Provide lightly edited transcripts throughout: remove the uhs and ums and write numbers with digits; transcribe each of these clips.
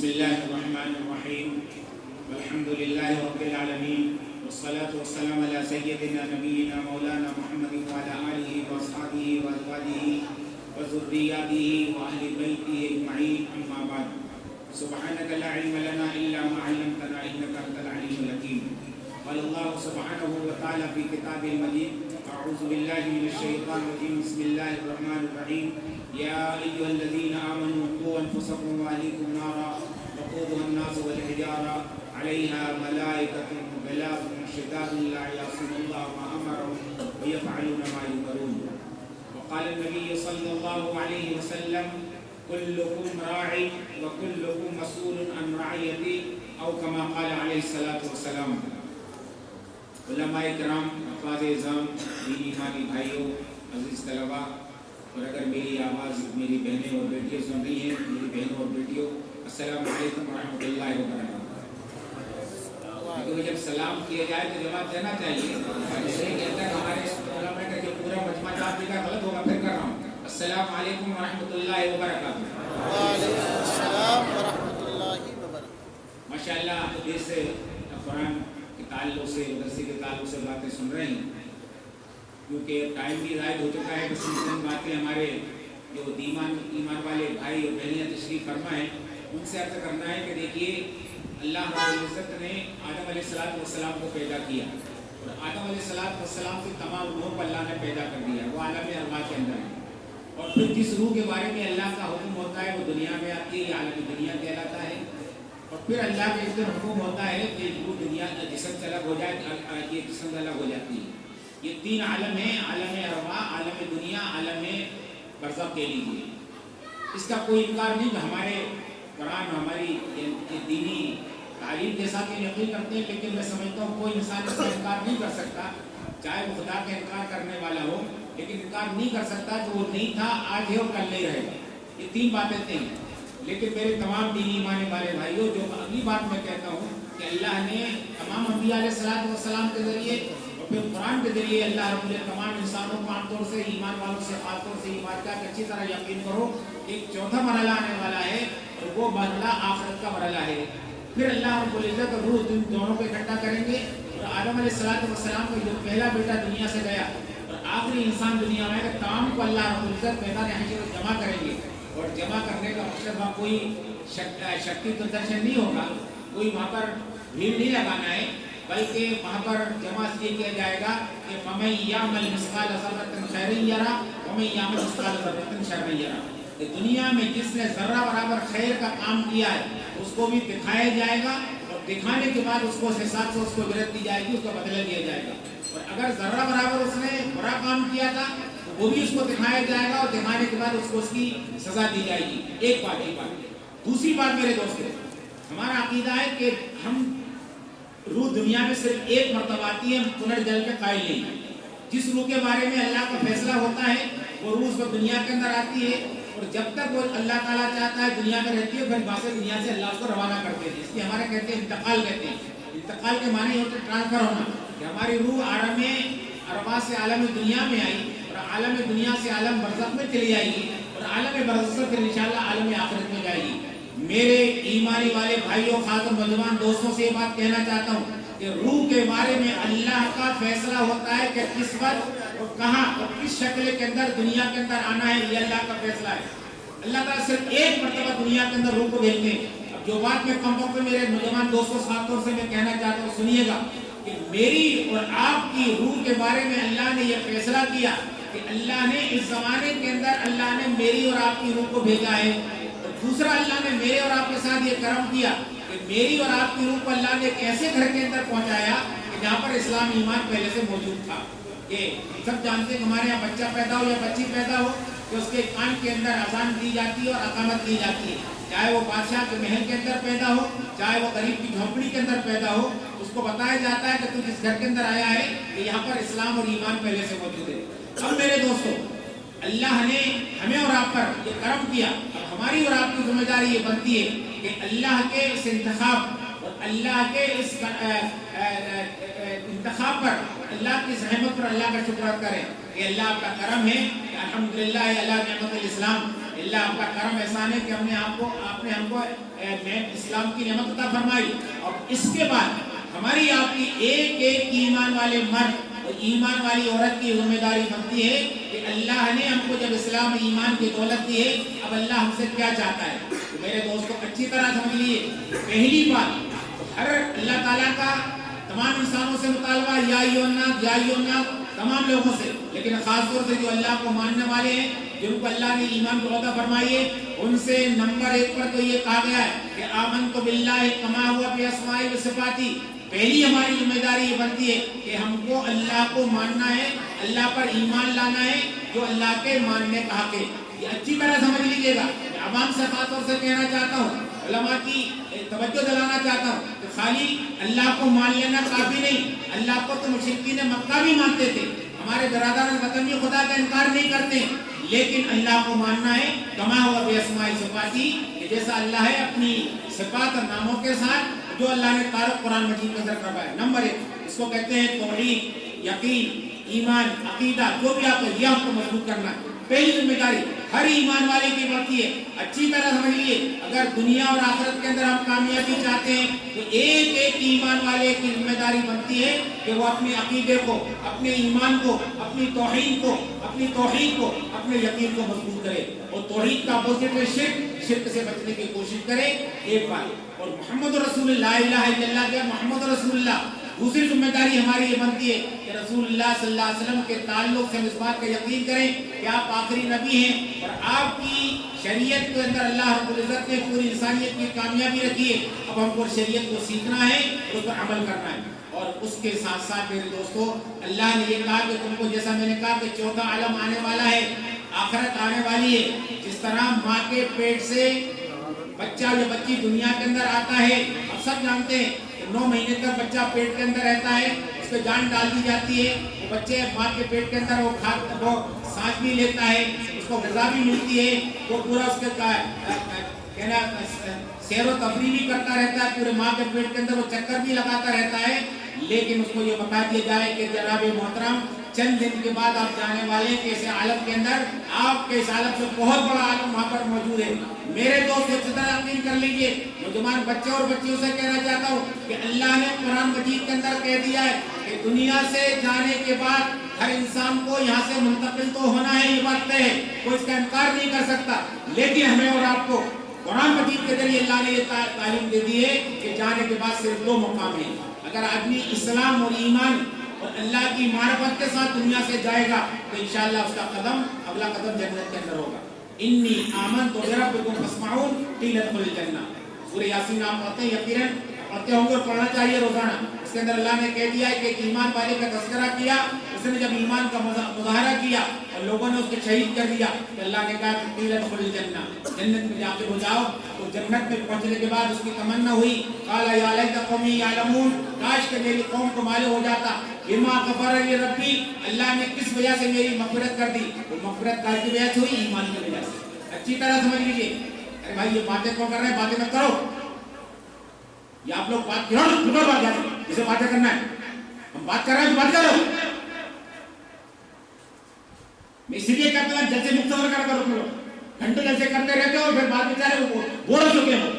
بسم الله الرحمن الرحيم والحمد لله رب العالمين والصلاة والسلام على سيدنا نبينا مولانا محمد وعلى آله وأصحابه وأزواجه وذرياته وأهل بيته أجمعين أما بعد سبحانك لا علم لنا إلا ما علمتنا إنك أنت العليم الحكيم قال الله سبحانه وتعالى في كتابه المجيد أعوذ بالله من الشيطان الرجيم بسم الله الرحمن الرحيم يا أيها الذين آمنوا قوا أنفسكم وأهليكم نارا وقودها الناس والحجارة عليها ملائكة غلاظ شداد لا يعصون الله ما أمرهم ويفعلون ما يؤمرون وقال النبي صلى الله عليه وسلم كلكم راع وكلكم مسؤول عن رعيته أو كما قال عليه الصلاة والسلام. علماء کرام، افراد اعظام، دینی ایمانی بھائیوں، عزیز طلباء، اور اگر میری آواز میری بہنیں اور بیٹیاں سن رہی ہیں، میری بہنوں اور بیٹیوں، السلام علیکم ورحمۃ اللہ وبرکاتہ. کیونکہ جب سلام کیا جائے تو جواب دینا چاہیے. اس لیے کہتا ہے ہمارے علماء کا جو پورا مجمع آپ کا غلط ہوگا پھر کر رہا ہوں. السلام علیکم ورحمۃ اللہ وبرکاتہ. وعلیکم السلام ورحمۃ اللہ وبرکاتہ. ماشاء اللہ آپ دیر سے قرآن کے تعلق سے، مدرسے کے تعلق سے باتیں سن رہے ہیں، کیونکہ ٹائم بھی زائد ہو چکا ہے. بس چند باتیں ہمارے جو ایمان والے بھائی اور بہنیاں تشریف فرما ہیں ان سے عرض کرنا ہے کہ دیکھیے اللہ رب العزت نے آدم علیہ السلام کو پیدا کیا اور آدم علیہ السلام سے تمام روحوں کو اللہ نے پیدا کر دیا. وہ عالم ارواح کے اندر ہے. اور پھر جس روح کے بارے میں اللہ کا حکم ہوتا ہے وہ دنیا میں آتی ہے، یہ عالم دنیا کہلاتا ہے. اور پھر اللہ کے اس دن حکم ہوتا ہے کہ وہ دنیا جسم سے الگ ہو جائے، یہ جسم سے الگ ہو جاتی ہے. یہ تین عالم ہیں، عالم ارواح، عالم دنیا، عالم برزخ کہہ لیجیے. اس کا کوئی انکار نہیں کہ ہمارے قرآن ہماری دینی تعلیم کے ساتھ یقین کرتے ہیں، لیکن میں سمجھتا ہوں کوئی انسان اس کا انکار نہیں کر سکتا، چاہے وہ خدا کا انکار کرنے والا ہو، لیکن انکار نہیں کر سکتا کہ وہ نہیں تھا، آج ہے اور کل نہیں رہے گا. یہ تین باتیں تھیں. لیکن میرے تمام دینی ایمان والے بھائیوں، جو اگلی بات میں کہتا ہوں کہ اللہ نے تمام انبیاء علیہ السلام کے ذریعے اور پھر قرآن کے ذریعے اللہ رب العزت تمام انسانوں کو عام طور سے ایمان والوں سے خاص طور سے یہ بات کا کہ اچھی طرح یقین کرو ایک چوتھا مرحلہ آنے والا ہے اور وہ مرحلہ آخرت کا مرحلہ ہے. پھر اللہ رب العزت اور روح دونوں کو اکٹھا کریں گے اور آدم علیہ السلام کا جو پہلا بیٹا دنیا سے گیا اور آخری انسان دنیا میں آئے تمام کو اللہ رب العزت میدان حشر میں جمع کریں گے. اور جمع کرنے کا مقصد وہاں کوئی شکتی پردرشن نہیں ہوگا، کوئی وہاں پر بھیڑ نہیں لگانا ہے، بلکہ وہاں پر جمع یہ کیا جائے گا کہ فَمَن يَعْمَلْ مِثْقَالَ ذَرَّةٍ خَيْرًا يَرَهُ وَمَن يَعْمَلْ مِثْقَالَ ذَرَّةٍ شَرًّا يَرَهُ. کہ دنیا میں جس نے ذرہ برابر خیر کا کام کیا ہے اس کو بھی دکھایا جائے گا اور دکھانے کے بعد اس کو حساب سے اس کو عبرت دی جائے گی، اس کا بدلہ دیا جائے گا. اور اگر ذرہ برابر اس نے برا کام کیا تھا تو وہ بھی اس کو دکھایا جائے گا اور دکھانے کے بعد اس کو اس کی سزا دی جائے گی. ایک بات. دوسری بات میرے دوستوں، ہمارا عقیدہ ہے کہ ہم روح دنیا میں صرف ایک مرتبہ آتی ہے، پنرجل کے قائل نہیں. جس روح کے بارے میں اللہ کا فیصلہ ہوتا ہے وہ روح اس وقت دنیا کے اندر آتی ہے اور جب تک وہ اللہ تعالیٰ چاہتا ہے دنیا میں رہتی ہے، پھر باقی دنیا سے اللہ اس کو روانہ کرتے ہیں. اس لیے ہمارے کہتے ہیں انتقال کہتے ہیں. انتقال کے معنی ہوتے ہیں ٹرانسفر ہونا، کہ ہماری روح عالم ارواح سے عالم دنیا میں آئی اور عالم دنیا سے عالم برزخ میں چلی آئے گی اور عالم برزخ سے پھر انشاءاللہ عالم آخرت میں جائے گی. میرے ایمانی والے بھائیوں، خاتون نوجوان دوستوں سے یہ بات کہنا چاہتا ہوں کہ روح کے بارے میں اللہ کا فیصلہ ہوتا ہے کہ کس وقت اور کہاں اور کس شکل کے اندر دنیا کے اندر آنا ہے، یہ اللہ کا فیصلہ ہے. اللہ تعالیٰ صرف ایک مرتبہ دنیا کے اندر روح کو بھیجتے ہیں. اب جو بات میں کم وقت میں میرے نوجوان دوستوں خاص طور سے میں کہنا چاہتا ہوں، سنیے گا کہ میری اور آپ کی روح کے بارے میں اللہ نے یہ فیصلہ کیا کہ اللہ نے اس زمانے کے اندر اللہ نے میری اور آپ کی روح کو بھیجا ہے. دوسرا، اللہ نے میرے اور آپ کے ساتھ یہ کرم کیا کہ میری اور آپ کی روح کو اللہ نے ایک ایسے گھر کے اندر پہنچایا کہ جہاں پر اسلام ایمان پہلے سے موجود تھا. کہ سب جانتے ہیں ہمارے یہاں بچہ پیدا ہو یا بچی پیدا ہو کہ اس کے کان کے اندر اذان دی جاتی ہے اور اقامت دی جاتی ہے. چاہے وہ بادشاہ کے محل کے اندر پیدا ہو، چاہے وہ غریب کی جھونپڑی کے اندر پیدا ہو، اس کو بتایا جاتا ہے کہ تو جس گھر کے اندر آیا ہے کہ یہاں پر اسلام اور ایمان پہلے سے موجود ہے. اب میرے دوستوں، اللہ نے ہمیں اور آپ پر یہ کرم کیا. اب ہماری اور آپ کی ذمہ داری یہ بنتی ہے کہ اللہ کے اس انتخاب اور اللہ کے اس انتخاب پر، اللہ کی رحمت پر اللہ کا شکر کریں کہ اللہ آپ کا کرم ہے کہ الحمدللہ اللہ نعمت الاسلام اللہ آپ کا کرم احسان ہے کہ آپ نے ہم کو اسلام کی نعمت عطا فرمائی، اور اس کے بعد ہماری آپ کی ایک ایک ایمان والے مرد اور ایمان والی عورت کی ذمہ داری بنتی ہے کہ اللہ نے ہم کو جب اسلام ایمان کی دولت دی ہے، اب اللہ ہم سے کیا چاہتا ہے۔ تو میرے دوستوں اچھی طرح سمجھ لیے، پہلی بات ہر اللہ تعالیٰ کا تمام انسانوں سے مطالبہ یا ایھا الناس تمام لوگوں سے، لیکن خاص طور سے جو اللہ کو ماننے والے ہیں، جن کو اللہ نے ایمان کو عطا فرمائی ہے، ان سے نمبر 1 پر تو یہ کہا گیا ہے کہ آمنت باللہ کما ہوا باسمائہ و صفاتہ۔ پہلی ہماری ذمہ داری یہ بنتی ہے کہ ہم کو اللہ کو ماننا ہے، اللہ پر ایمان لانا ہے جو اللہ کے ماننے کا حق ہے۔ یہ اچھی طرح سمجھ لیجیے گا، میں عوام سے خاص طور سے کہنا چاہتا ہوں، علماء کی توجہ دلانا چاہتا ہوں کہ خالی اللہ کو مان لینا کافی نہیں۔ اللہ کو تو مشرکین مکہ بھی مانتے تھے، ہمارے برادران وطن بھی خدا کا انکار نہیں کرتے، لیکن اللہ کو ماننا ہے کما ہوا باسماء صفاتی، کہ جیسا اللہ ہے اپنی صفات اور ناموں کے ساتھ جو اللہ نے تعارف قرآن مجید میں ذکر کروایا ہے۔ نمبر 1 اس کو کہتے ہیں توحید، یقین، ایمان، عقیدہ، جو بھی آپ کو یہ آپ کو مضبوط کرنا ہے۔ پہلی ذمہ داری ہر ایمان والے کی بڑھتی ہے۔ اچھی طرح سمجھ لیے، اگر دنیا اور آخرت کے اندر ہم کامیابی چاہتے ہیں تو ایک ایک ایمان والے کی ذمہ داری بنتی ہے کہ وہ اپنے عقیدے کو، اپنے ایمان کو، اپنی توحید کو، اپنے یقین کو مضبوط کرے، اور توحید کا اپوزٹ ہے شرک سے بچنے کی کوشش کرے، ایک بات۔ اور محمد رسول اللہ، لا الہ الا اللہ کیا محمد رسول اللہ۔ دوسری ذمہ داری ہماری یہ بنتی ہے کہ رسول اللہ صلی اللہ علیہ وسلم کے تعلق سے ہم اس بات کا یقین کریں کہ آپ آخری نبی ہیں، اور آپ کی شریعت کے اندر اللہ رب العزت نے پوری انسانیت کی کامیابی رکھی ہے۔ اب ہم کو شریعت کو سیکھنا ہے، اس پر عمل کرنا ہے۔ اور اس کے ساتھ ساتھ میرے دوستو، اللہ نے یہ کہا کہ تم کو، جیسا میں نے کہا کہ چوتھا عالم آنے والا ہے، آخرت آنے والی ہے۔ جس طرح ماں کے پیٹ سے بچہ یا بچی دنیا کے اندر آتا ہے، اب سب جانتے ہیں کہ 9 مہینے تک بچہ پیٹ کے اندر رہتا ہے، اس پہ جان ڈال دی جاتی ہے، وہ بچے ماں کے پیٹ کے اندر وہ سانس بھی لیتا ہے، اس کو غذا بھی ملتی ہے، وہ پورا اس کے سیر و تفریح بھی کرتا رہتا ہے، پورے ماں کے پیٹ کے اندر وہ چکر بھی لگاتا رہتا ہے۔ لیکن اس کو یہ بتا دیا جائے کہ جناب محترم، چند دن کے بعد آپ جانے والے کہ اس عالم کے اندر، آپ کے اس عالم سے بہت بڑا عالم وہاں پر موجود ہے۔ میرے دوست اچھی طرح یقین کر لیجئے، نوجوان بچے اور بچیوں سے کہنا چاہتا ہوں کہ اللہ نے قرآن مجید کے اندر کہہ دیا ہے کہ دنیا سے جانے کے بعد ہر انسان کو یہاں سے منتقل تو ہونا ہے، یہ بات طے ہے، کوئی اس کا انکار نہیں کر سکتا۔ لیکن ہمیں اور آپ کو قرآن مجید کے ذریعے اللہ نے یہ تعلیم دے دی ہے کہ جانے کے بعد صرف 2 مقام ہیں۔ اگر آدمی اسلام اور ایمان اور اللہ کی معرفت کے ساتھ دنیا سے جائے گا تو انشاءاللہ اس کا اگلا قدم جنت کے اندر ہوگا۔ انی آمنت بربکم فاسمعون قیل ادخلوا الجنہ۔ سورہ یاسین آپ پڑھتے ہیں، یقیناً پڑھتے ہوں گے اور پڑھنا چاہیے روزانہ۔ اس کے اندر اللہ نے کہہ دیا ہے کہ ایمان والے کا تذکرہ کیا، اس نے جب ایمان کا مظاہرہ کیا اور لوگوں نے اس کو شہید کر دیا تو اللہ نے کہا کہ قیل ادخلوا الجنہ، جنت میں داخل ہو جاؤ۔ تو جنت میں پہنچنے کے بعد اس کی تمنا ہوئی، قال یا لیت قومی یعلمون، کاش کہ میری قوم کو معلوم ہو جاتا بما غفر لی ربی، اللہ نے کس وجہ سے میری مغفرت کر دی۔ وہ مغفرت کی وجہ سے ہوئی، ایمان کی وجہ سے۔ اچھی طرح سمجھ لیجیے۔ ارے بھائی یہ باتیں کون کر رہے ہیں؟ باتیں مت کرو، یہ آپ لوگ بات کرو، جسے باتیں کرنا ہے، ہم بات کر رہے ہیں تو بات کرو۔ میں اسی لیے کہتا ہوں جلسے مختصر کر کرو، گھنٹے جلسے کرتے رہتے ہو، پھر بات بیچارے بور ہو چکے ہو۔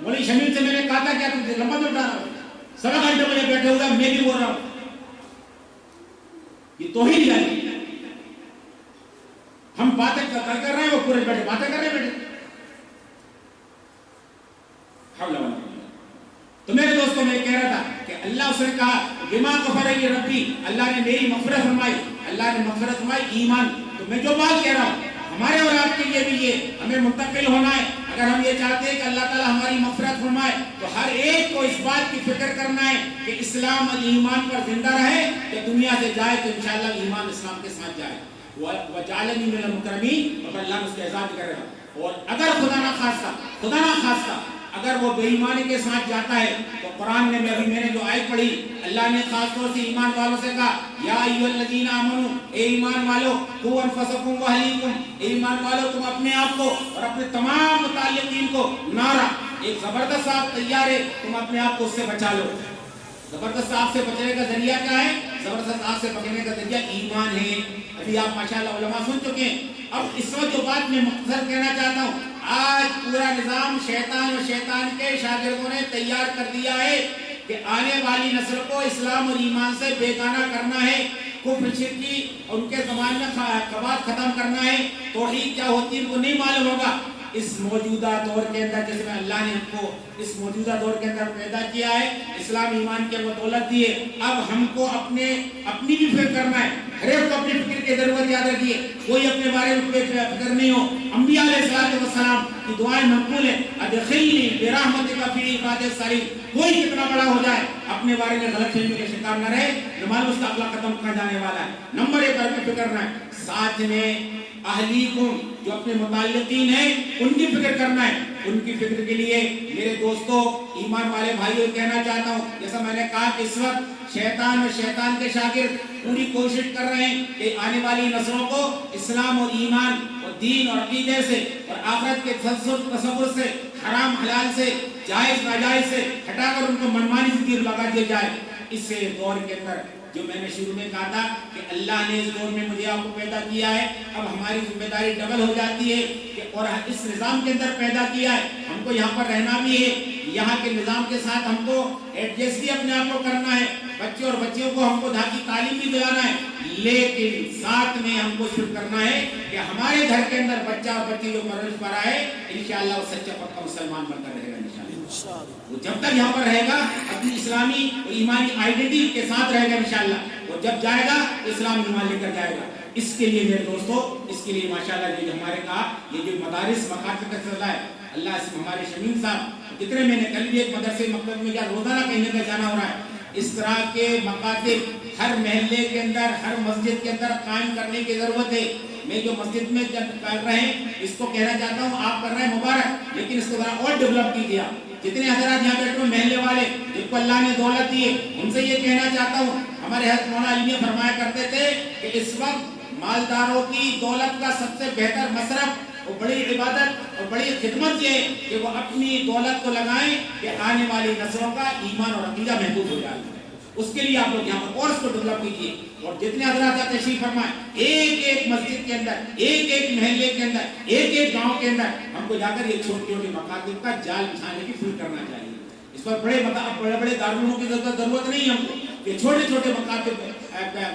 مولوی شمیل سے میں نے کہا تھا کہ آپ لمبا میں اٹھا رہا ہوں، 7 گھنٹے مجھے بیٹھے ہوئے، میں بھی بول رہا ہوں۔ یہ توحید ہے، ہم باتیں کر رہے ہیں، وہ پورے بیٹھے باتیں کر رہے ہیں بیٹھے۔ تو میرے دوستوں میں کہہ رہا تھا کہ اللہ اس نے کہا بما غفر لی ربی، اللہ نے میری مغفرت فرمائی، اللہ نے مغفرت فرمائی ایمان۔ تو میں جو بات کہہ رہا ہوں ہمارے اور آپ کے لیے بھی یہ، ہمیں منتقل ہونا ہے۔ اگر ہم یہ چاہتے ہیں کہ اللہ تعالیٰ ہماری مغفرت فرمائے تو ہر ایک کو اس بات کی فکر کرنا ہے کہ اسلام اور ایمان پر زندہ رہے، کہ دنیا سے جائے تو انشاءاللہ ایمان اسلام کے ساتھ جائے۔ وَجَعَلَنِي مِنَ الْمُكْرَمِينَ، اور اللہ نے اس کے اعزاز کر رہا ہے۔ اور اگر خدا نہ خواستہ اگر وہ بے ایمانی کے ساتھ جاتا ہے تو قرآن میں میں نے جو آیت پڑھی، اللہ نے خاص طور سے ایمان والوں سے کہا یا ایھا الذین آمنو، اے ایمان والو، قوا انفسکم واہلیکم، اے ایمان والو تم اپنے آپ کو اور اپنے تمام متعلقین کو نارا، ایک زبردست آپ تیار ہے، تم اپنے آپ کو اس سے بچا لو۔ زبردست آگ سے بچنے کا ذریعہ کیا ہے؟ زبردست آگ سے بچنے کا ذریعہ ایمان ہے. ابھی آپ ماشاءاللہ علماء سن چکے ہیں. اب اس وقت جو بات میں مختصر کہنا چاہتا ہوں، آج پورا نظام شیطان اور شیطان کے شاگردوں نے تیار کر دیا ہے کہ آنے والی نسل کو اسلام اور ایمان سے بیگانہ کرنا ہے، کفر شرکی اور ان کے زمان میں قباط ختم کرنا ہے، توحید کیا ہوتی ہے ان کو نہیں معلوم ہوگا. اس موجودہ دور کے اندر جس میں اللہ نے ہم کو اس موجودہ دور کے اندر پیدا کیا ہے، اسلام ایمان کی دولت دی ہے، اب ہم کو اپنی بھی فکر کرنا ہے. ہر ایک کو اپنی فکر کی ضرورت یاد رکھیے، کوئی اپنے بارے میں فکر نہیں ہو. انبیاء علیہ السلام کی دعائیں منقول ہیں، ادخلنی برحمتک فی عبادک الصالحین. کوئی کتنا بڑا ہو جائے اپنے بارے میں غلط فہمی کا شکار نہ رہے، نمال اس کا اگلا قدم کہاں جانے والا ہے. نمبر 1 پر فکر کرنا ہے. ساتھ میں اہلیکم جو اپنے متعلقین ہیں ان کی فکر کرنا ہے. ان کی فکر کے لیے میرے دوستوں ایمان والے بھائیوں کہنا چاہتا ہوں، جیسا میں نے کہا کہ اس وقت شیطان اور شیطان کے شاگرد پوری کوشش کر رہے ہیں کہ آنے والی نسلوں کو اسلام اور ایمان اور دین اور عقیدے سے اور آخرت کے تصور سے، حرام حلال سے، جائز ناجائز سے ہٹا کر ان کو منمانی زندگی لگا دیا جائے. اس دور کے اندر جو میں نے شروع میں کہا تھا کہ اللہ نے اس دور میں مجھے آپ کو پیدا کیا ہے، اب ہماری ذمہ داری ڈبل ہو جاتی ہے کہ اور اس نظام کے اندر پیدا کیا ہے، ہم کو یہاں پر رہنا بھی ہے، یہاں کے نظام کے ساتھ ہم کو ایڈجسٹ بھی اپنے آپ کو کرنا ہے، بچے اور بچیوں کو ہم کو دھاتی تعلیم بھی دلانا ہے، لیکن ساتھ میں ہم کو صرف کرنا ہے کہ ہمارے گھر کے اندر بچہ اور بچی جو پرورش پا رہا ہے انشاءاللہ وہ سچا پکا مسلمان بنتا رہے گا. وہ جب تک یہاں پر رہے گا اپنی اسلامی اور ایمانی آئیڈینٹی کے ساتھ رہے گا انشاءاللہ. اور جب جائے گا اسلام ایمان لے کر جائے گا. اس کے لیے میرے دوستو، اس کے لیے ماشاءاللہ جو ہمارے کہا یہ جو مدارس مکاتب کا سلسلہ ہے، اللہ سے ہمارے شمیم صاحب جتنے میں نے کل بھی ایک مدرسے مکتب میں کیا روزانہ کہیں کا جانا ہو رہا ہے، اس طرح کے مکاتب ہر محلے کے اندر ہر مسجد کے اندر قائم کرنے کی ضرورت ہے. میں جو مسجد میں کر رہے ہیں اس کو کہنا چاہتا ہوں آپ کر رہے ہیں مبارک، لیکن اس کو ذرا اور ڈیولپ کیجیے. جتنے حضرات یہاں بیٹھے محلے والے جن کو اللہ نے دولت دی ہے ان سے یہ کہنا چاہتا ہوں، ہمارے حضرت مولانا علی میاں فرمایا کرتے تھے کہ اس وقت مالداروں کی دولت کا سب سے بہتر مصرف اور بڑی عبادت اور بڑی خدمت یہ ہے کہ وہ اپنی دولت کو لگائیں کہ آنے والی نسلوں کا ایمان اور عقیدہ محفوظ ہو جائے. اس کے لیے آپ لوگ یہاں پر اور اس کو ڈیولپ کیجیے. اور جتنے حضرات تشریف فرمائیں ایک ایک مسجد کے اندر، ایک ایک محلے کے اندر، ایک ایک گاؤں کے اندر ہم کو جا کر یہ چھوٹی چھوٹی مکاتب کا جال بچھانے کی فکر کرنا چاہیے. اس پر بڑے بڑے دارالعلوموں کی ضرورت نہیں ہم کو، کہ چھوٹے چھوٹے مکاتب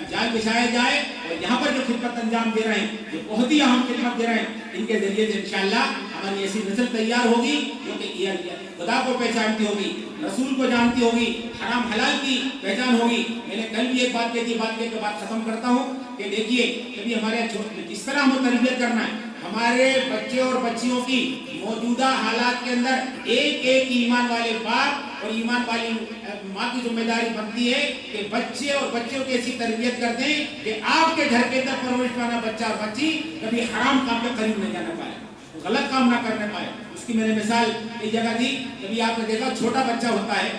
جال بچھائے جائے اور یہاں پر جو خدمت انجام دے رہے ہیں، جو بہت ہی اہم خدمت دے رہے ہیں، ان کے ذریعے سے انشاءاللہ ہماری ایسی نسل تیار ہوگی جو کہ خدا کو پہچانتی ہوگی، رسول کو جانتی ہوگی، حرام حلال کی پہچان ہوگی. میں نے کل بھی ایک بات کہی تھی، بات کے بعد ختم کرتا ہوں کہ دیکھیے کبھی ہمارے جس طرح ہمیں تربیت کرنا ہے، ہمارے بچے اور بچیوں کی موجودہ حالات کے اندر ایک ایک ایمان والے باپ اور ایمان والی ماں کی ذمہ داری بنتی ہے کہ بچے اور بچیوں کی ایسی تربیت کرتے ہیں کہ آپ کے گھر کے اندر پرورش پانا بچہ اور بچی کبھی حرام کام کے قریب نہیں جانا پائے، غلط کام نہ کرنے پائے. اس کی میں نے مثال ایک جگہ دی، کبھی آپ نے دیکھا چھوٹا بچہ ہوتا ہے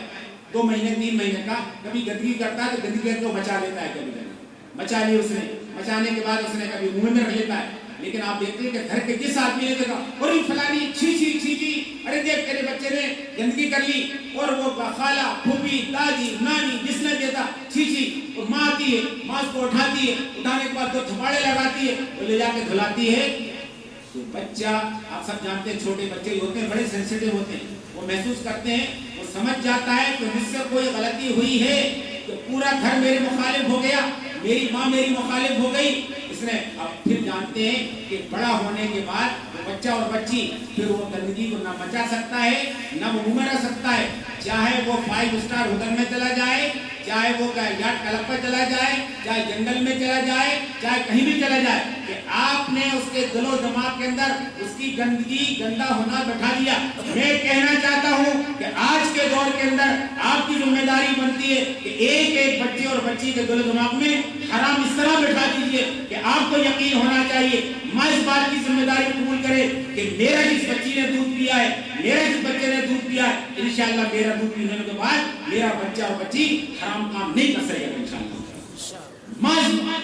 2 مہینے 3 مہینے کا، کبھی گندگی کرتا ہے تو گندگی کو بچا لیتا ہے، کبھی بچا لی اس نے، بچانے کے بعد اس نے کبھی منہ میں رکھ لیتا ہے. لیکن آپ دیکھتے ہیں کہ گھر کے جس آدمی نے دیکھا اور فلانی چھی چھی چھی چھی، ارے دیکھ تیرے بچے نے گندگی کر لی، اور وہ خالہ پھوپھی دادی نانی جس نے دیتا چھی چھی، اور ماں آتی ہے، ماں اس کو اٹھاتی ہے، اٹھانے کے بعد 2 تھپاڑے لگاتی ہے، وہ لے جا کے دھلاتی ہے. تو بچہ آپ سب جانتے ہیں چھوٹے بچے ہوتے ہیں بڑے سینسیٹیو ہوتے ہیں، وہ محسوس کرتے ہیں، وہ سمجھ جاتا ہے کہ مجھ سے کوئی غلطی ہوئی ہے کہ پورا گھر میرے مخالف ہو گیا، میری ماں میری مخالف ہو گئی. اس نے اب پھر جانتے ہیں کہ بڑا ہونے کے بعد وہ بچہ اور بچی پھر وہ گندگی کو نہ بچا سکتا ہے نہ وہ منہ میں رکھ سکتا ہے، چاہے وہ 5 اسٹار ہوٹل میں چلا جائے، چاہے وہ یاٹ کلب پر چلا جائے، چاہے جنگل میں چلا جائے، چاہے کہیں بھی چلا جائے، کہ آپ نے اس کے دل و دماغ کے اندر اس کی گندگی گندا ہونا بٹھا دیا. میں کہنا چاہتا ہوں کہ آج کے دور کے اندر آپ کی ذمہ داری بنتی ہے کہ ایک ایک بچے اور بچی کے دل و دماغ میں حرام اس طرح بٹھا دیجیے کہ آپ کو یقین ہونا چاہیے، ماں اس بات کی ذمہ داری قبول کرے کہ میرا جس بچی نے دودھ پیا ہے، میرا جس بچے نے دودھ پیا ہے، انشاءاللہ میرا دودھ پینے کے بعد میرا بچہ اور بچی حرام کام نہیں کر سکے گا انشاءاللہ.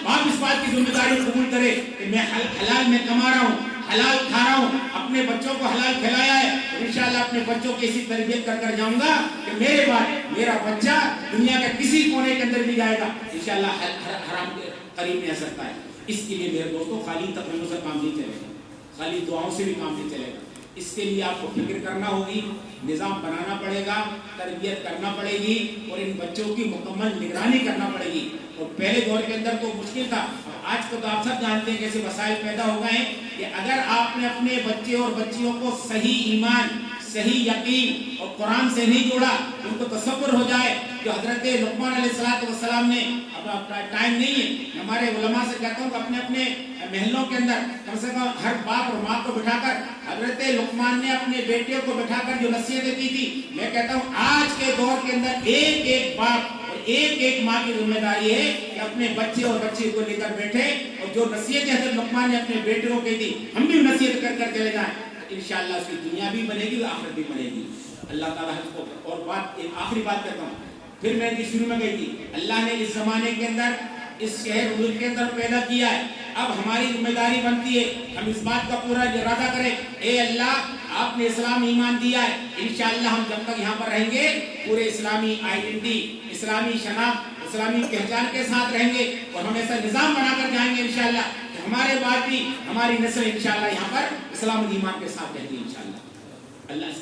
باپ اس بات کی ذمہ داری قبول کرے کہ میں حلال میں کما رہا ہوں، حلال کھا رہا ہوں, اپنے بچوں کو حلال کھلایا ہے, انشاءاللہ اپنے بچوں کی ایسی تربیت کر جاؤں گا کہ میرے بعد میرا بچہ دنیا کے کسی کونے کے اندر بھی جائے گا انشاءاللہ حرام کے قریب نہیں آ سکتا ہے. اس کے لیے میرے دوستوں خالی تقریروں سے کام نہیں چلے گا, خالی دعاؤں سے بھی کام نہیں چلے گا. اس کے لیے آپ کو فکر کرنا ہوگی, نظام بنانا پڑے گا, تربیت کرنا پڑے گی, اور ان بچوں کی مکمل نگرانی کرنا پڑے گی. اور پہلے دور کے اندر تو مشکل تھا, آج تو آپ سب جانتے ہیں کیسے وسائل پیدا ہو گئے ہیں کہ اگر آپ نے اپنے بچے اور بچیوں کو صحیح ایمان, صحیح یقین اور قرآن سے نہیں جوڑا, ان کو تصور ہو جائے جو حضرت لقمان علیہ السلام نے, اب ٹائم نہیں ہے, ہمارے علماء سے کہتا ہوں کہ اپنے اپنے محلوں کے اندر کم سے کم ہر باپ اور ماں کو بٹھا کر حضرت لقمان نے اپنے بیٹیوں کو بٹھا کر جو نصیحتیں کی تھی, میں کہتا ہوں آج کے دور کے اندر ایک ایک باپ اور ایک ایک ماں کی ذمہ داری ہے کہ اپنے بچے اور بچی کو لے کر بیٹھے, اور جو نصیحتیں حضرت لقمان نے اپنے بیٹوں کو کی تھی ہم بھی نصیحت کر چلے جائیں, انشاءاللہ اس کی دنیا بھی بنے گی اور آخرت بھی بنے گی. اللہ تعالیٰ ہم کو. اور بات ایک آخری بات کرتا ہوں, پھر میں نے شروع میں گئی تھی, اللہ نے اس زمانے کے اندر اس شہر ملک کے اندر پیدا کیا ہے, اب ہماری ذمہ داری بنتی ہے ہم اس بات کا پورا ارادہ کریں, اے اللہ آپ نے اسلام ایمان دیا ہے, انشاءاللہ ہم جب تک یہاں پر رہیں گے پورے اسلامی آئیڈینٹی, اسلامی شناخت, اسلامی پہچان کے ساتھ رہیں گے, اور ہم ایسا نظام بنا کر جائیں گے انشاءاللہ کہ ہمارے بعد بھی ہماری نسل انشاءاللہ یہاں پر اسلام و ایمان کے ساتھ رہیں گے انشاءاللہ. اللہ اس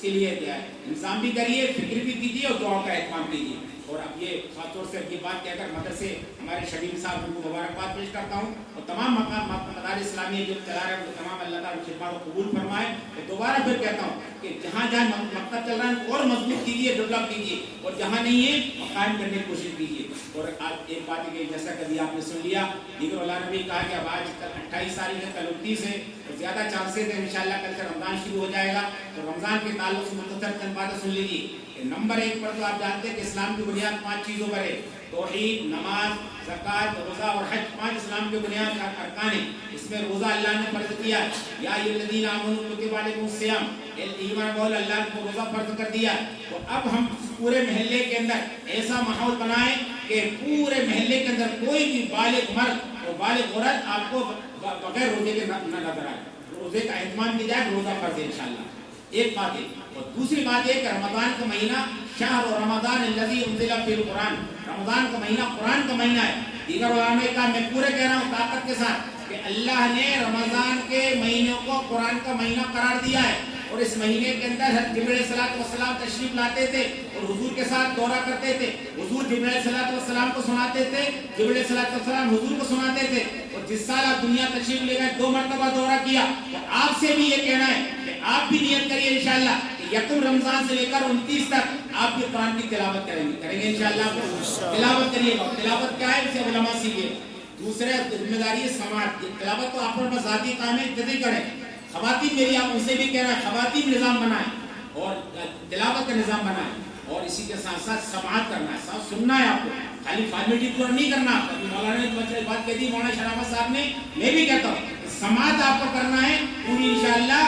کے لیے انتظام بھی کریے, فکر بھی کیجیے اور دعا کا اہتمام کیجیے. اور اب یہ خاص طور سے اب یہ بات کہہ کر مدرسے ہمارے شبیر صاحب ان کو مبارکباد پیش کرتا ہوں, اور تمام مدارس اسلامیہ جو چلا رہے ہیں وہ تمام اللہ تعالیٰ خدمات کو قبول فرمائے. اور دوبارہ پھر کہتا ہوں کہ جہاں جہاں مکتب چل رہا ہے اور مضبوط کیجیے, ڈیولپ کیجیے, اور جہاں نہیں ہے وہ قائم کرنے کی کوشش کیجیے. اور آج ایک بات ہے کہ جیسا کبھی آپ نے سن لیا, دیگر علماء نے بھی کہا کہ اب آج کل 28 تاریخ ہے, کل 29 ہے, اور زیادہ چانسز ہیں انشاءاللہ کل سے رمضان شروع ہو جائے گا. تو رمضان کے تعلق سے مختصر چند باتیں سن لیجیے. نمبر 1 پر تو آپ جانتے ہیں کہ اسلام کی بنیاد 5 چیزوں پر ہے, توحید, نماز, زکوٰۃ, روزہ اور حج. 5 اسلام کے بنیاد ارکان ہیں. اس میں روزہ اللہ نے فرض کیا, یا ایھا الذین آمنوا کتب علیکم الصیام, ایمان والو اللہ نے روزہ فرض کر دیا. تو اب ہم پورے محلے کے اندر ایسا ماحول بنائیں کہ پورے محلے کے اندر کوئی بھی بالغ مرد اور بالغ عورت آپ کو بغیر روزے کے نہ نظر آئے. روزے کا اہتمام کیا جائے, روزہ فرض ہے انشاءاللہ. ایک بات ہے. اور دوسری بات یہ کہ رمضان کا مہینہ شہر و رمضان الذی انزل فیہ القرآن, رمضان کا مہینہ قرآن کا مہینہ ہے. دیگر علماء کا میں پورے کہہ رہا ہوں طاقت کے ساتھ کہ اللہ نے رمضان کے مہینے کو قرآن کا مہینہ قرار دیا ہے, اور اس مہینے کے اندر جبرائیل علیہ الصلوۃ والسلام تشریف لاتے تھے اور حضور کے ساتھ دورہ کرتے تھے. حضور جبرائیل علیہ الصلوۃ والسلام کو سناتے تھے, جبرائیل علیہ الصلوۃ والسلام حضور کو سناتے تھے. اور جس سال آپ دنیا تشریف لے گئے 2 مرتبہ دورہ کیا, تو آپ سے بھی یہ کہنا ہے کہ آپ بھی نیت کریے انشاءاللہ کہ یکم رمضان سے لے کر 29 تک آپ بھی قرآن کی تلاوت کریں گے انشاءاللہ. تلاوت کریے گا. تلاوت کیا ہے اسے علماء سیکھے. دوسرے ذمہ داری ہے سماعت. تلاوت تو آپ پر ذاتی کام ہے, جدی کریں. خواتین میری آپ ان سے بھی کہہ رہا ہے خواتین نظام بنائیں اور تلاوت کا نظام بنائیں, اور اسی کے ساتھ ساتھ سماعت کرنا ہے, ساتھ سننا ہے آپ کو, خالی فارمیلٹی پورا نہیں کرنا. مولانا نے بات کہہ دی, مولانا شرافت صاحب نے, میں بھی کہتا ہوں سماعت آپ کو کرنا ہے پوری انشاءاللہ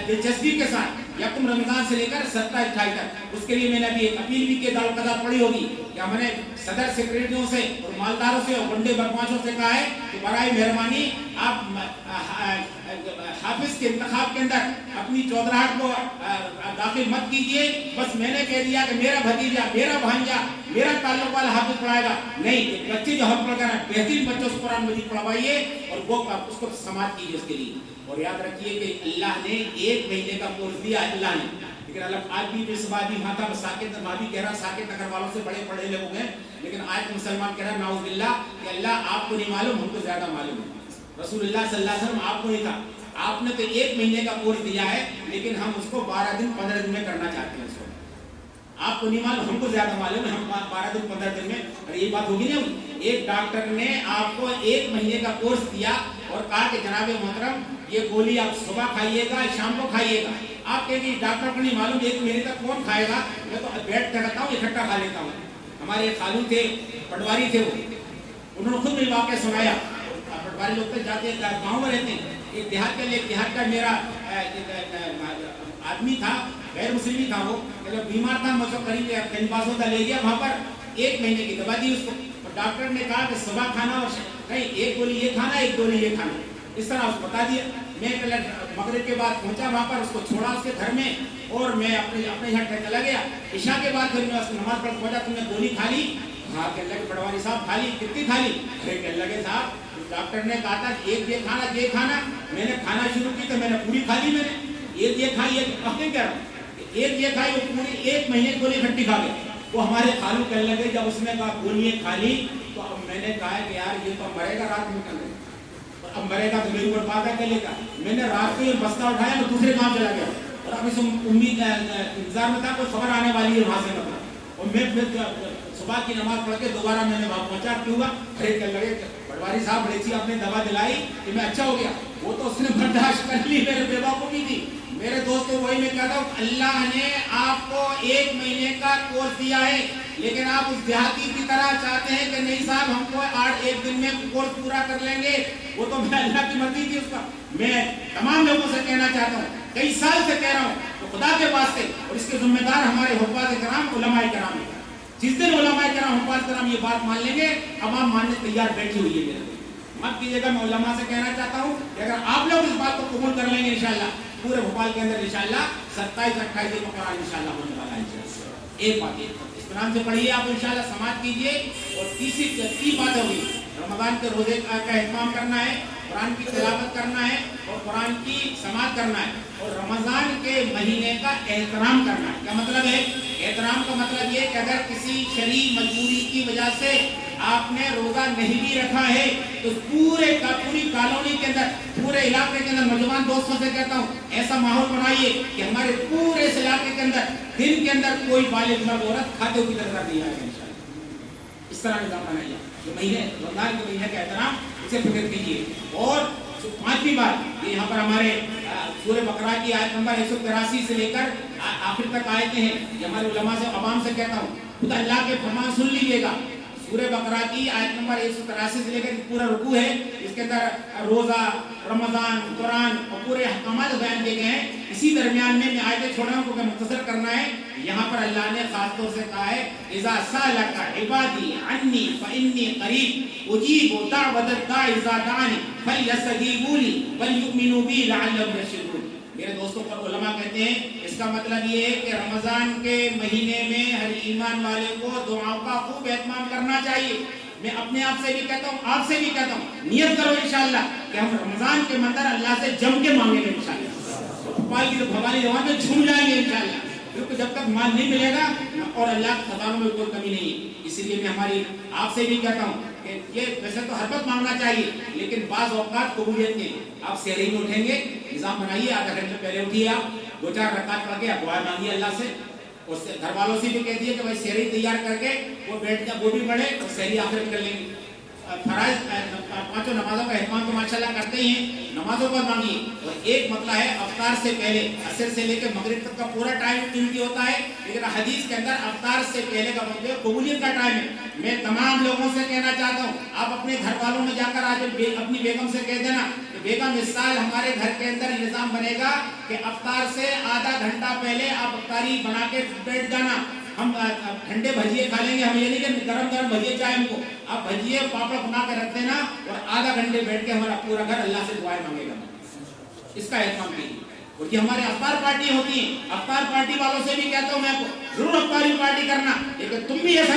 دلچسپی کے ساتھ یکم رمضان سے لے کر 27-28 تک. اس کے لیے میں نے ابھی ایک اپیل بھی کی, دارالقضا پڑی ہوگی کہ ہم نے صدر سیکریٹریوں سے اور مالداروں سے اور بنڈے بدماشوں سے کہا ہے کہ برائے مہربانی آپ حافظ کے انتخاب کے اندر اپنی چودراہٹ کو داخل مت کیجیے. بس میں نے کہہ دیا کہ میرا بھتیجا, میرا بھانجا, میرا تعلق والا حافظ پڑھائے گا. نہیں, بچے جو حق پڑھ کر بہترین بچوں سے قرآن مجید پڑھوائیے اور وہ اس کو سماعت کیجیے اس کے لیے. اور یاد رکھیے کہ اللہ نے 1 مہینے کا کورس دیا ہے اللہ نے, لیکن اللہ آج بھی اس بات بھی ماتا ساکت ماں بھی کہہ رہا ساکت نگر والوں سے بڑے پڑھے لوگ ہیں, لیکن آج مسلمان کہہ رہا نعوذ باللہ کہ اللہ آپ کو نہیں معلوم, ہم کو زیادہ معلوم ہے. رسول اللہ صلی اللہ علیہ وسلم آپ کو نہیں تھا, آپ نے تو 1 مہینے کا کورس دیا ہے, لیکن ہم اس کو 12 دن 15 دن میں کرنا چاہتے ہیں. اس کو آپ کو نہیں معلوم, ہم کو زیادہ معلوم ہے, ہم 12 دن 15 دن میں. اور یہ بات ہوگی نا, ایک ڈاکٹر نے آپ کو 1 مہینے کا کورس دیا اور کہا کہ جناب محترم یہ گولی آپ صبح کھائیے گا, شام کو کھائیے گا. آپ کہیں گے ڈاکٹر کو نہیں معلوم 1 مہینے تک کون کھائے گا, میں تو بیٹھ کر رہتا ہوں اکٹھا کھا لیتا ہوں. ہمارے خالو تھے, پٹواری تھے, وہ انہوں نے خود مجھے واقعہ سنایا. پٹواری لوگ تک جاتے ہیں, گاؤں میں رہتے ہیں. ایک دیہات کا میرا آدمی تھا, غیر مسلم تھا, وہ جب بیمار تھا مجھے قریب کہیں بازوں کا لے گیا, وہاں پر 1 مہینے کی دوا دی اس کو. ڈاکٹر نے کہا کہ صبح کھانا اور کہیں 1 گولی یہ کھانا, 1 گولی یہ کھانا, اس طرح اس کو بتا دیا. میں مغرب کے بعد پہنچا وہاں پر، اس کو چھوڑا اس کے گھر میں اور میں اپنے یہاں چلا گیا. عشاء کے بعد پھر میں اس نماز پڑھ پہنچا. تم نے گولی کھا لی؟ ہاں کہ اللہ کے پٹواری صاحب کھا لی. کتنی کھا لی؟ ارے کہ اللہ کے صاحب ڈاکٹر نے کہا تھا ایک یہ کھانا. میں نے کھانا شروع کی تو میں نے پوری کھا لی. میں نے ایک یہ کھائی، اب کیا کہہ رہا ہوں، ایک یہ کھائی، وہ پوری 1 مہینے گولی کھٹی کھا گئے. وہ ہمارے خالو کہنے لگے جب اس نے کہا گولی کھا لی تو اب میں نے کہا کہ یار یہ تو مرے گا رات میں کل، اب مرے گا تو میری اوپر بات ہے کلے کا. میں نے رات کو یہ بستہ اٹھایا تو دوسرے کام چلا گیا اور اب اس امید انتظار میں تھا کوئی خبر آنے والی ہے وہاں سے مطلب. اور میں پھر صبح کی نماز پڑھ کے دوبارہ میں نے وہاں پہنچا. کیوں ہوا؟ ارے کہنے لگے پٹواری صاحب بڑی سی آپ نے دوا دلائی کہ میں اچھا ہو گیا. وہ تو اس نے برداشت کر لی، میرے بے وقوفی تھی. میرے دوستوں وہی میں کہتا ہوں اللہ نے آپ کو 1 مہینے کا کورس دیا ہے، لیکن آپ اس دیہاتی کی طرح چاہتے ہیں کہ نہیں صاحب ہم کو 8 دن میں کورس پورا کر لیں گے. وہ تو میں اللہ کی مرضی تھی اس کا. میں تمام لوگوں سے کہنا چاہتا ہوں، کئی سال سے کہہ رہا ہوں، تو خدا کے واسطے اور اس کے ذمہ دار ہمارے حفاظ کرام علماء کرام ہیں. جس دن علماء کرام حفاظ کرام یہ بات مان لیں گے، عوام ماننے تیار بیٹھی ہوئی ہے. میرے مت کیجیے گا. میں علماء سے کہنا چاہتا ہوں کہ اگر آپ لوگ اس بات کو قبول کر لیں گے انشاءاللہ پورے بھوپال کے اندر انشاءاللہ 27-28 کو قرآن انشاءاللہ ہونے والا ہے. ایک بات اس نام سے پڑھیے آپ انشاءاللہ، سماعت کیجیے. اور تیسری بات ہوگی رمضان کے روزے کا اہتمام کرنا ہے، قرآن کی تلاوت کرنا ہے اور قرآن کی سماعت کرنا ہے اور رمضان کے مہینے کا احترام کرنا ہے. کیا مطلب ہے احترام کا؟ مطلب یہ کہ اگر کسی شرعی مجبوری کی وجہ سے آپ نے روزہ نہیں بھی رکھا ہے تو پوری کالونی کے اندر، پورے علاقے کے اندر نوجوان دوستوں سے کہتا ہوں ایسا ماحول بنائیے کہ ہمارے پورے اس علاقے کے اندر دن کے اندر کوئی بالغ مرد عورت کھاتے کی طرف نہیں آئے گا انشاءاللہ. اس طرح نظام بنائیے. جو مہینے رمضان کے مہینے کا احترام اسے فکر کیجیے. اور 5ویں بات یہ یہاں پر ہمارے سورہ بقرہ کی آیت نمبر 183 سے لے کر آخر تک آیتیں ہیں. یہ ہمارے علماء سے عوام سے کہتا ہوں خدا اللہ کے فرمان سن لیجیے گا. سورہ بقرہ کی آیت نمبر 183 سے لے کر پورا رکوع ہے، اس کے اندر روزہ، رمضان، قرآن اور پورے احکامات بیان کیے گئے ہیں. اسی درمیان میں آیتیں چھوڑ رہا ہوں کیونکہ مختصر کرنا ہے. یہاں پر اللہ نے خاص طور سے کہا ہے اذا سالک عبادی عنی فانی قریب اجیب دعوت الداعی اذا دعانی فلیستجیبوا لی ولیؤمنوا بی لعلہم یرشدون. میرے دوستوں پر علماء کہتے ہیں اس کا مطلب یہ ہے کہ رمضان کے مہینے میں ہر ایمان والے کو دعاؤں کا خوب اہتمام کرنا چاہیے. میں اپنے آپ سے بھی کہتا ہوں، آپ سے بھی کہتا ہوں، نیت کرو انشاءاللہ کہ ہم رمضان کے منظر اللہ سے جم کے مانگیں گے انشاءاللہ. بھوپال کی بھوالی جوان میں جھوم جائیں گے انشاءاللہ، کیونکہ جب تک مال نہیں ملے گا اور اللہ کے خزانوں میں کوئی کمی نہیں ہے. اسی لیے میں ہماری آپ سے بھی کہتا ہوں کہ یہ ویسے تو ہر وقت مانگنا چاہیے لیکن بعض اوقات قبولیت کے آپ سحری میں اٹھیں گے، نظام بنائیے، آدھا گھنٹے پہلے اٹھیے، آپ 2-4 رکعت پڑھ کے آپ دعا مانگیے اللہ سے. اور گھر والوں سے بھی کہہ دیے کہ بھائی سحری تیار کر کے وہ بیٹھ جائے، وہ بھی پڑھے اور سحری آخر کر لیں گے. فرائض 5 نمازوں کا اہتمام تو ماشاءاللہ کرتے ہی ہیں، نمازوں پر مانگیے. اور ایک مسئلہ ہے افطار سے پہلے، عصر سے لے کے مغرب تک کا پورا ٹائم قیمتی ہوتا ہے، لیکن حدیث کے اندر افطار سے پہلے کا مطلب قبولیت کا ٹائم ہے. میں تمام لوگوں سے کہنا چاہتا ہوں آپ اپنے گھر والوں میں جا کر آج اپنی بیگم سے کہہ دینا کہ بیگم اس سال ہمارے گھر کے اندر یہ نظام بنے گا کہ افطار سے آدھا گھنٹہ پہلے آپ افطاری بنا کے بیٹھ جانا. ہم ٹھنڈے بھجیے کھا لیں گے، ہم یہ نہیں کہ گرم گرم بھجیے چاہے ہم کو، آپ بھجیے پاپڑ بنا کے رکھ دینا اور آدھا گھنٹے بیٹھ کے ہمارا پورا گھر اللہ سے دعائیں مانگے گا. اس کا اہتمام کیجیے. اور یہ ہمارے افطار پارٹی ہوتی ہیں، افطار پارٹی والوں سے بھی کہتا ہوں میں آپ کو ضرور افطاری پارٹی کرنا، لیکن تم بھی ایسا